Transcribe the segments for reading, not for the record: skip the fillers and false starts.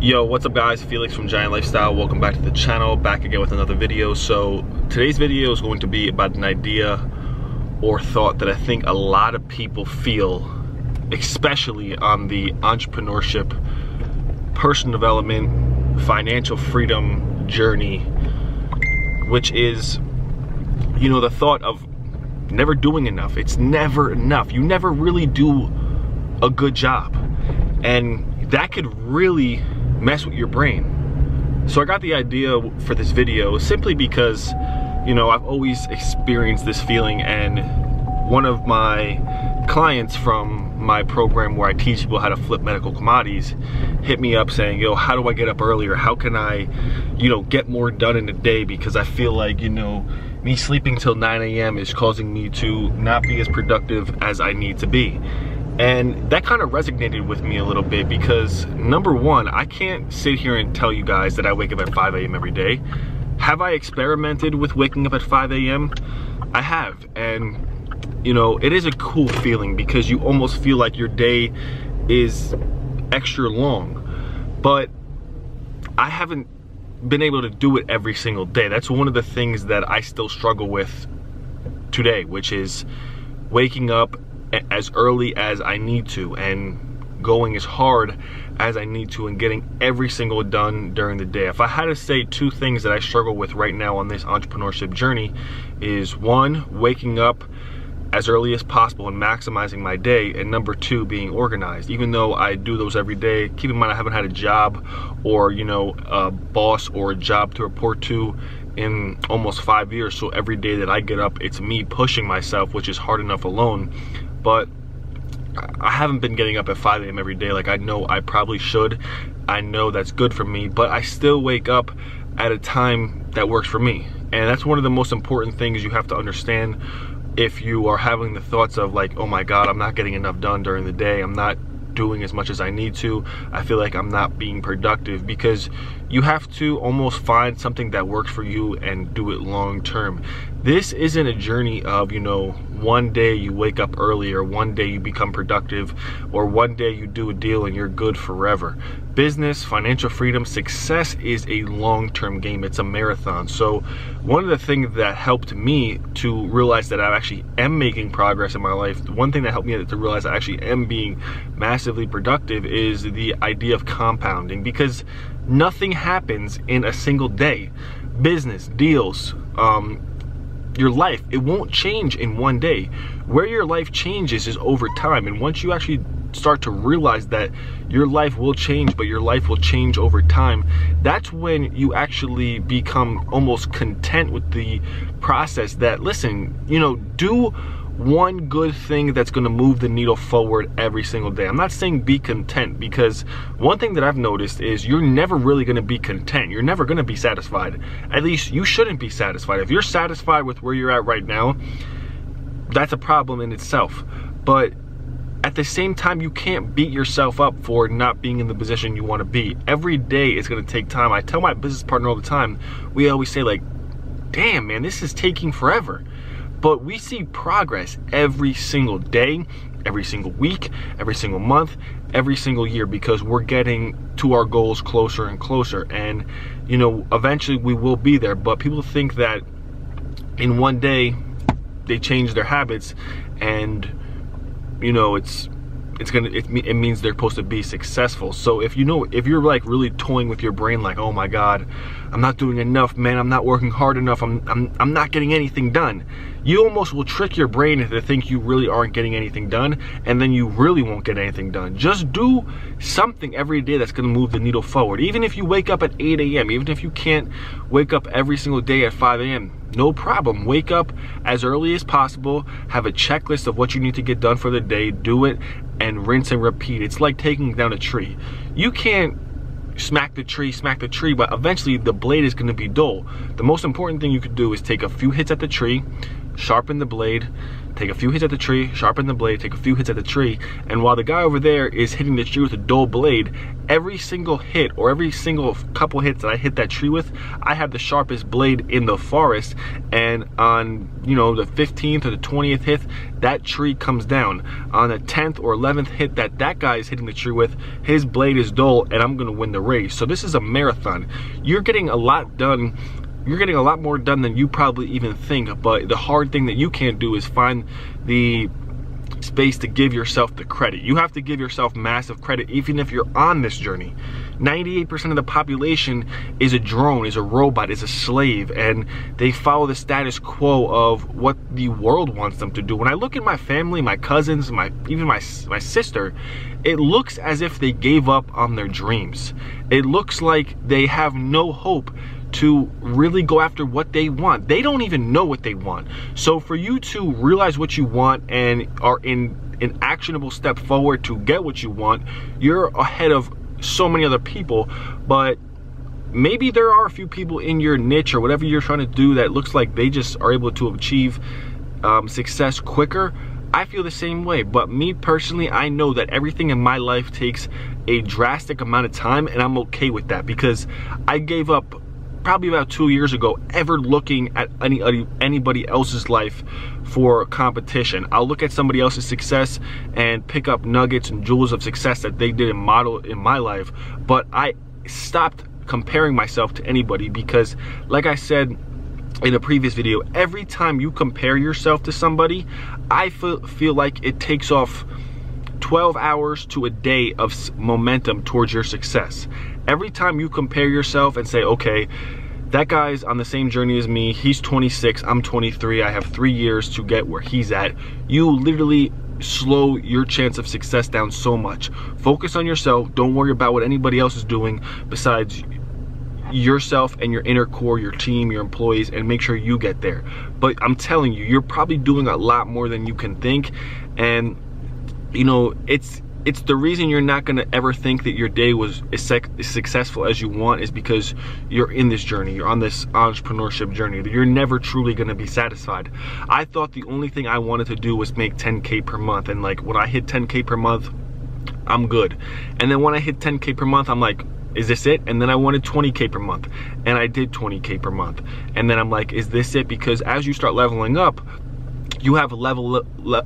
Yo, what's up guys? Felix from Giant Lifestyle. Welcome back to the channel, back again with another video. So today's video is going to be about an idea or thought that I think a lot of people feel, especially on the entrepreneurship, personal development, financial freedom journey, which is, you know, the thought of never doing enough. It's never enough. You never really do a good job. And that could really mess with your brain. So I got the idea for this video simply because, you know, I've always experienced this feeling, and one of my clients from my program where I teach people how to flip medical commodities hit me up saying, yo, how do I get up earlier? How can I, you know, get more done in a day? Because I feel like, you know, me sleeping till 9 a.m. is causing me to not be as productive as I need to be. And that kind of resonated with me a little bit because, number one, I can't sit here and tell you guys that I wake up at 5 a.m. every day. Have I experimented with waking up at 5 a.m.? I have. And, you know, it is a cool feeling because you almost feel like your day is extra long. But I haven't been able to do it every single day. That's one of the things that I still struggle with today, which is waking up as early as I need to and going as hard as I need to and getting every single done during the day. If I had to say two things that I struggle with right now on this entrepreneurship journey is, one, waking up as early as possible and maximizing my day, and number two, being organized. Even though I do those every day, keep in mind I haven't had a job or, you know, a boss or a job to report to in almost 5 years. So every day that I get up, it's me pushing myself, which is hard enough alone. But I haven't been getting up at 5 a.m. every day like I know I probably should. I know that's good for me, but I still wake up at a time that works for me. And that's one of the most important things you have to understand if you are having the thoughts of like, oh my God, I'm not getting enough done during the day. I'm not doing as much as I need to. I feel like I'm not being productive, because you have to almost find something that works for you and do it long term. This isn't a journey of, you know, one day you wake up early, or one day you become productive, or one day you do a deal and you're good forever. Business, financial freedom, success is a long-term game. It's a marathon. So one of the things that helped me to realize that I actually am making progress in my life, one thing that helped me to realize I actually am being massively productive, is the idea of compounding, because nothing happens in a single day. Business, deals, your life, it won't change in one day. Where your life changes is over time. And once you actually start to realize that your life will change, but your life will change over time, that's when you actually become almost content with the process. That, listen, you know, do one good thing that's going to move the needle forward every single day. I'm not saying be content, because one thing that I've noticed is you're never really going to be content. You're never going to be satisfied. At least you shouldn't be satisfied. If you're satisfied with where you're at right now, that's a problem in itself. But at the same time, you can't beat yourself up for not being in the position you want to be. Every day is going to take time. I tell my business partner all the time, we always say like, damn man, this is taking forever. But we see progress every single day, every single week, every single month, every single year, because we're getting to our goals closer and closer. And, you know, eventually we will be there. But people think that in one day they change their habits and, you know, it means they're supposed to be successful. So if you're like really toying with your brain like, oh my God, I'm not doing enough, man, I'm not working hard enough, I'm not getting anything done, you almost will trick your brain to think you really aren't getting anything done, and then you really won't get anything done. Just do something every day that's going to move the needle forward. Even if you wake up at 8 a.m., even if you can't wake up every single day at 5 a.m., no problem. Wake up as early as possible, have a checklist of what you need to get done for the day, do it, and rinse and repeat. It's like taking down a tree. You can't smack the tree, but eventually the blade is going to be dull. The most important thing you could do is take a few hits at the tree, sharpen the blade, take a few hits at the tree, sharpen the blade, take a few hits at the tree, and while the guy over there is hitting the tree with a dull blade, every single hit or every single couple hits that I hit that tree with, I have the sharpest blade in the forest, and on, you know, the 15th or the 20th hit, that tree comes down. On the 10th or 11th hit that guy is hitting the tree with, his blade is dull, and I'm gonna win the race. So this is a marathon. You're getting a lot done. You're getting a lot more done than you probably even think, but the hard thing that you can't do is find the space to give yourself the credit. You have to give yourself massive credit even if you're on this journey. 98% of the population is a drone, is a robot, is a slave, and they follow the status quo of what the world wants them to do. When I look at my family, my cousins, even my sister, it looks as if they gave up on their dreams. It looks like they have no hope to really go after what they want. They don't even know what they want. So for you to realize what you want and are in an actionable step forward to get what you want, you're ahead of so many other people. But maybe there are a few people in your niche or whatever you're trying to do that looks like they just are able to achieve success quicker. I feel the same way, but me personally, I know that everything in my life takes a drastic amount of time, and I'm okay with that because I gave up probably about 2 years ago ever looking at anybody else's life for competition. I'll look at somebody else's success and pick up nuggets and jewels of success that they did and model in my life, but I stopped comparing myself to anybody because, like I said in a previous video, every time you compare yourself to somebody, I feel like it takes off 12 hours to a day of momentum towards your success. Every time you compare yourself and say, okay, that guy's on the same journey as me, he's 26, I'm 23, I have 3 years to get where he's at, you literally slow your chance of success down so much. Focus on yourself, don't worry about what anybody else is doing besides yourself and your inner core, your team, your employees, and make sure you get there. But I'm telling you, you're probably doing a lot more than you can think, and you know, it's the reason you're not gonna ever think that your day was as successful as you want is because you're in this journey, you're on this entrepreneurship journey. You're never truly gonna be satisfied. I thought the only thing I wanted to do was make 10K per month, and like when I hit 10K per month, I'm good. And then when I hit 10K per month, I'm like, is this it? And then I wanted 20K per month, and I did 20K per month. And then I'm like, is this it? Because as you start leveling up, you have a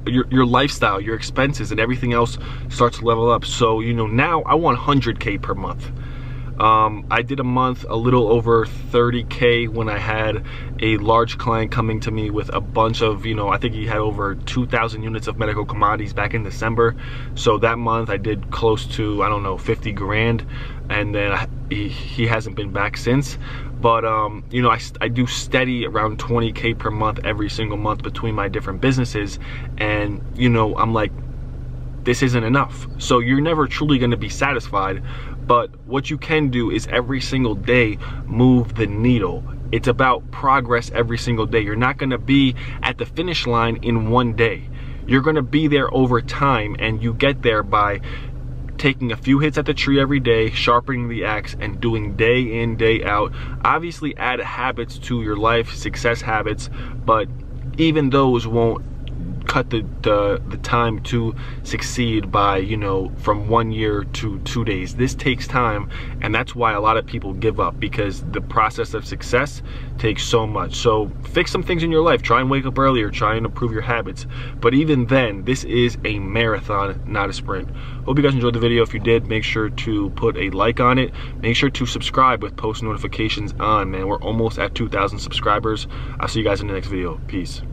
your lifestyle, your expenses, and everything else starts to level up. So, you know, now I want 100K per month. I did a month a little over 30K when I had a large client coming to me with a bunch of, you know, I think he had over 2,000 units of medical commodities back in December. So that month I did close to, I don't know, 50 grand. And then he hasn't been back since. But you know, I do steady around 20K per month every single month between my different businesses. And you know, I'm like, this isn't enough. So you're never truly going to be satisfied. But what you can do is every single day move the needle. It's about progress every single day. You're not going to be at the finish line in one day. You're going to be there over time, and you get there by taking a few hits at the tree every day, sharpening the axe, and doing day in, day out. Obviously add habits to your life, success habits, but even those won't cut the time to succeed by, you know, from 1 year to 2 days. This takes time, and that's why a lot of people give up, because the process of success takes so much. So fix some things in your life. Try and wake up earlier, try and improve your habits. But even then, this is a marathon, not a sprint. Hope you guys enjoyed the video. If you did, make sure to put a like on it. Make sure to subscribe with post notifications on, man. We're almost at 2,000 subscribers. I'll see you guys in the next video. Peace.